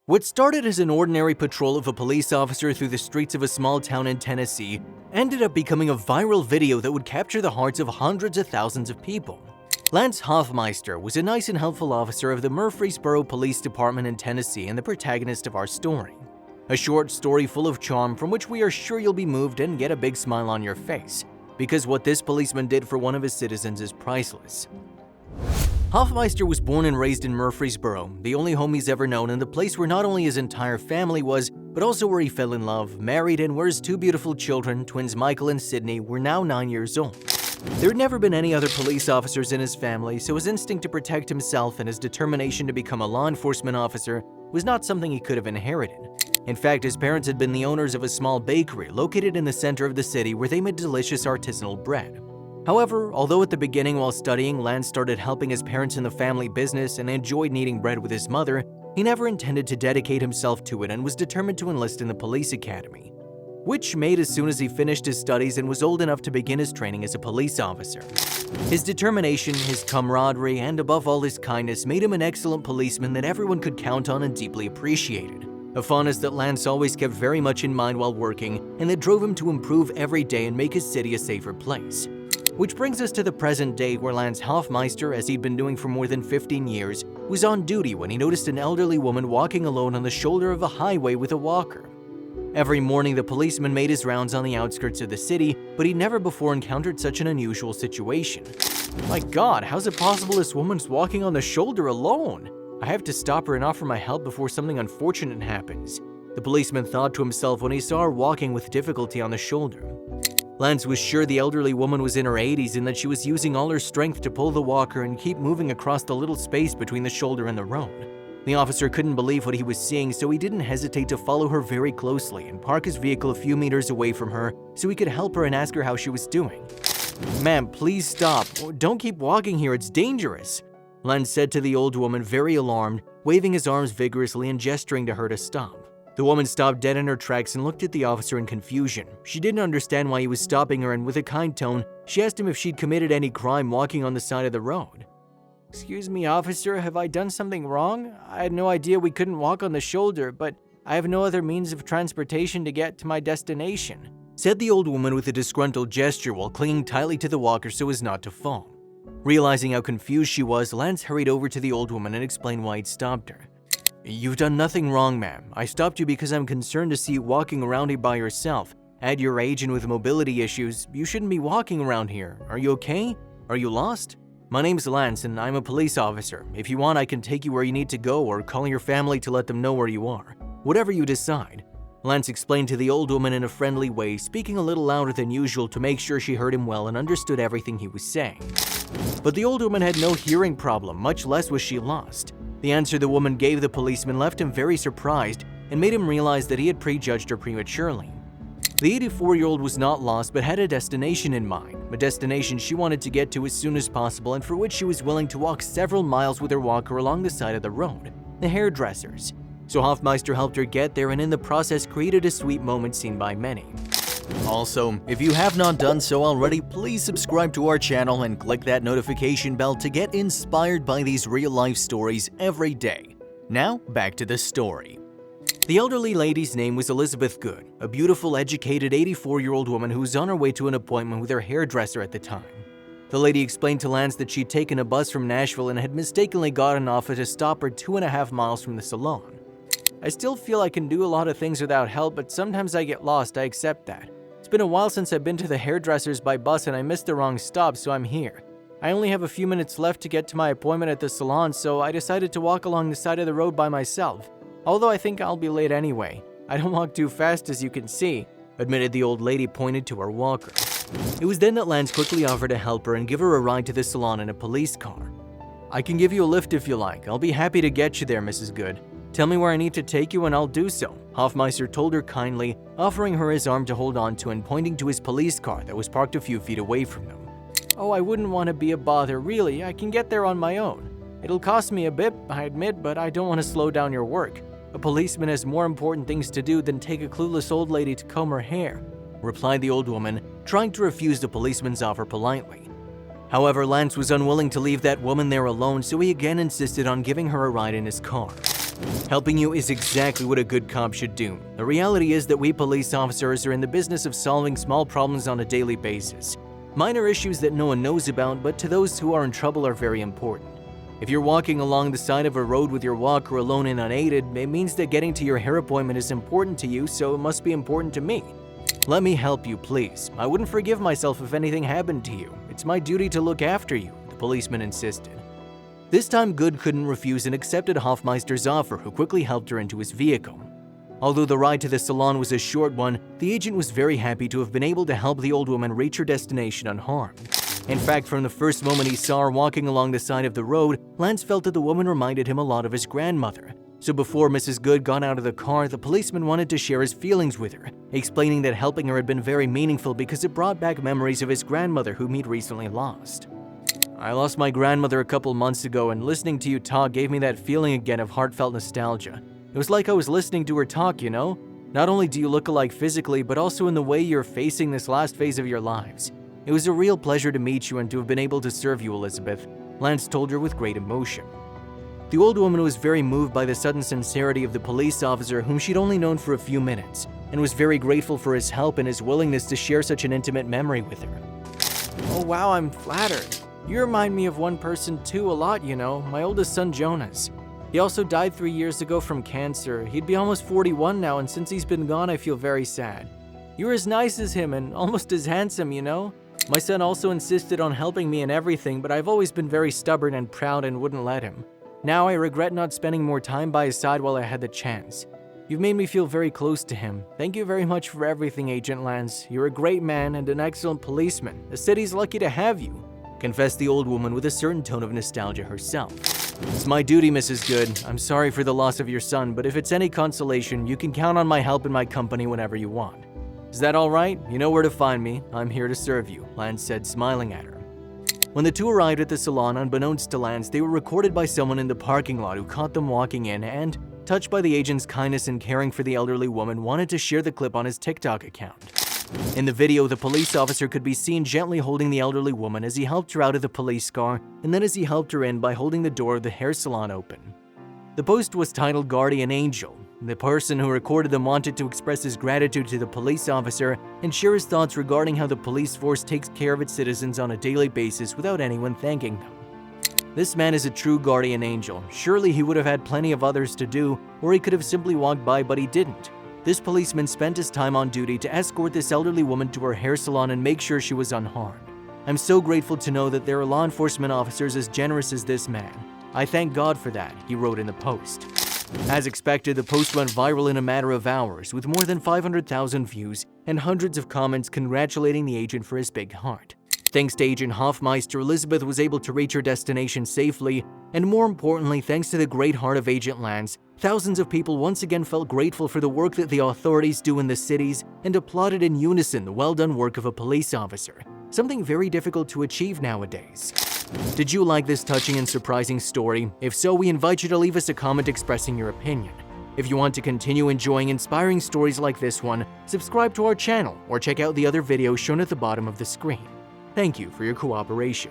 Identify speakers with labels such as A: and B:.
A: What started as an ordinary patrol of a police officer through the streets of a small town in Tennessee ended up becoming a viral video that would capture the hearts of hundreds of thousands of people. Lance Hoffmeister was a nice and helpful officer of the Murfreesboro Police Department in Tennessee and the protagonist of our story. A short story full of charm from which we are sure you'll be moved and get a big smile on your face, because what this policeman did for one of his citizens is priceless. Hoffmeister was born and raised in Murfreesboro, the only home he's ever known and the place where not only his entire family was, but also where he fell in love, married, and where his two beautiful children, twins Michael and Sydney, were now 9 years old. There had never been any other police officers in his family, so his instinct to protect himself and his determination to become a law enforcement officer was not something he could have inherited. In fact, his parents had been the owners of a small bakery located in the center of the city where they made delicious artisanal bread. However, although at the beginning while studying, Lance started helping his parents in the family business and enjoyed kneading bread with his mother, he never intended to dedicate himself to it and was determined to enlist in the police academy, which made as soon as he finished his studies and was old enough to begin his training as a police officer. His determination, his camaraderie, and above all his kindness made him an excellent policeman that everyone could count on and deeply appreciated. A fondness that Lance always kept very much in mind while working and that drove him to improve every day and make his city a safer place. Which brings us to the present day where Lance Hoffmeister, as he'd been doing for more than 15 years, was on duty when he noticed an elderly woman walking alone on the shoulder of a highway with a walker. Every morning the policeman made his rounds on the outskirts of the city, but he'd never before encountered such an unusual situation. My God, how's it possible this woman's walking on the shoulder alone? I have to stop her and offer my help before something unfortunate happens, the policeman thought to himself when he saw her walking with difficulty on the shoulder. Lance was sure the elderly woman was in her 80s and that she was using all her strength to pull the walker and keep moving across the little space between the shoulder and the road. The officer couldn't believe what he was seeing, so he didn't hesitate to follow her very closely and park his vehicle a few meters away from her so he could help her and ask her how she was doing. "Ma'am, please stop. Don't keep walking here, it's dangerous," Lance said to the old woman, very alarmed, waving his arms vigorously and gesturing to her to stop. The woman stopped dead in her tracks and looked at the officer in confusion. She didn't understand why he was stopping her, and with a kind tone, she asked him if she'd committed any crime walking on the side of the road. "Excuse me, officer, have I done something wrong? I had no idea we couldn't walk on the shoulder, but I have no other means of transportation to get to my destination," said the old woman with a disgruntled gesture while clinging tightly to the walker so as not to fall. Realizing how confused she was, Lance hurried over to the old woman and explained why he'd stopped her. "You've done nothing wrong, ma'am. I stopped you because I'm concerned to see you walking around here by yourself. At your age and with mobility issues, you shouldn't be walking around here. Are you okay? Are you lost? My name's Lance and I'm a police officer. If you want, I can take you where you need to go or call your family to let them know where you are. Whatever you decide," Lance explained to the old woman in a friendly way, speaking a little louder than usual to make sure she heard him well and understood everything he was saying. But the old woman had no hearing problem, much less was she lost. The answer the woman gave the policeman left him very surprised and made him realize that he had prejudged her prematurely. The 84-year-old was not lost but had a destination in mind, a destination she wanted to get to as soon as possible and for which she was willing to walk several miles with her walker along the side of the road, the hairdresser's. So Hoffmeister helped her get there and in the process created a sweet moment seen by many. Also, if you have not done so already, please subscribe to our channel and click that notification bell to get inspired by these real-life stories every day. Now, back to the story. The elderly lady's name was Elizabeth Good, a beautiful, educated 84-year-old woman who was on her way to an appointment with her hairdresser at the time. The lady explained to Lance that she'd taken a bus from Nashville and had mistakenly gotten off at a stop 2.5 miles from the salon. "I still feel I can do a lot of things without help, but sometimes I get lost, I accept that. It's been a while since I've been to the hairdresser's by bus and I missed the wrong stop, so I'm here. I only have a few minutes left to get to my appointment at the salon, so I decided to walk along the side of the road by myself. Although I think I'll be late anyway. I don't walk too fast as you can see," admitted the old lady, pointed to her walker. It was then that Lance quickly offered to help her and give her a ride to the salon in a police car. "I can give you a lift if you like. I'll be happy to get you there, Mrs. Good. Tell me where I need to take you and I'll do so," Hoffmeister told her kindly, offering her his arm to hold on to and pointing to his police car that was parked a few feet away from them. "Oh, I wouldn't want to be a bother, really. I can get there on my own. It'll cost me a bit, I admit, but I don't want to slow down your work. A policeman has more important things to do than take a clueless old lady to comb her hair," replied the old woman, trying to refuse the policeman's offer politely. However, Lance was unwilling to leave that woman there alone, so he again insisted on giving her a ride in his car. Helping you is exactly what a good cop should do. The reality is that we police officers are in the business of solving small problems on a daily basis. Minor issues that no one knows about, but to those who are in trouble are very important. If you're walking along the side of a road with your walker alone and unaided, it means that getting to your hair appointment is important to you, so it must be important to me. Let me help you, please. I wouldn't forgive myself if anything happened to you. It's my duty to look after you, the policeman insisted. This time, Good couldn't refuse and accepted Hoffmeister's offer, who quickly helped her into his vehicle. Although the ride to the salon was a short one, the agent was very happy to have been able to help the old woman reach her destination unharmed. In fact, from the first moment he saw her walking along the side of the road, Lance felt that the woman reminded him a lot of his grandmother. So before Mrs. Good got out of the car, the policeman wanted to share his feelings with her, explaining that helping her had been very meaningful because it brought back memories of his grandmother whom he'd recently lost. I lost my grandmother a couple months ago, and listening to you talk gave me that feeling again of heartfelt nostalgia. It was like I was listening to her talk, you know? Not only do you look alike physically, but also in the way you're facing this last phase of your lives. It was a real pleasure to meet you and to have been able to serve you, Elizabeth, Lance told her with great emotion. The old woman was very moved by the sudden sincerity of the police officer whom she'd only known for a few minutes, and was very grateful for his help and his willingness to share such an intimate memory with her.
B: Oh wow, I'm flattered. You remind me of one person too a lot, you know, my oldest son Jonas. He also died 3 years ago from cancer. He'd be almost 41 now, and since he's been gone, I feel very sad. You're as nice as him and almost as handsome, you know? My son also insisted on helping me in everything, but I've always been very stubborn and proud and wouldn't let him. Now I regret not spending more time by his side while I had the chance. You've made me feel very close to him. Thank you very much for everything, Agent Lance. You're a great man and an excellent policeman. The city's lucky to have you, confessed the old woman with a certain tone of nostalgia herself. It's my duty, Mrs. Good. I'm sorry for the loss of your son, but if it's any consolation, you can count on my help and my company whenever you want. Is that all right? You know where to find me. I'm here to serve you, Lance said, smiling at her. When the two arrived at the salon, unbeknownst to Lance, they were recorded by someone in the parking lot who caught them walking in and, touched by the agent's kindness and caring for the elderly woman, wanted to share the clip on his TikTok account. In the video, the police officer could be seen gently holding the elderly woman as he helped her out of the police car, and then as he helped her in by holding the door of the hair salon open. The post was titled Guardian Angel. The person who recorded them wanted to express his gratitude to the police officer and share his thoughts regarding how the police force takes care of its citizens on a daily basis without anyone thanking them. This man is a true guardian angel. Surely he would have had plenty of others to do, or he could have simply walked by, but he didn't. This policeman spent his time on duty to escort this elderly woman to her hair salon and make sure she was unharmed. I'm so grateful to know that there are law enforcement officers as generous as this man. I thank God for that, he wrote in the post. As expected, the post went viral in a matter of hours, with more than 500,000 views and hundreds of comments congratulating the agent for his big heart. Thanks to Agent Hoffmeister, Elizabeth was able to reach her destination safely, and more importantly, thanks to the great heart of Agent Lance, thousands of people once again felt grateful for the work that the authorities do in the cities and applauded in unison the well-done work of a police officer, something very difficult to achieve nowadays. Did you like this touching and surprising story? If so, we invite you to leave us a comment expressing your opinion. If you want to continue enjoying inspiring stories like this one, subscribe to our channel or check out the other videos shown at the bottom of the screen. Thank you for your cooperation.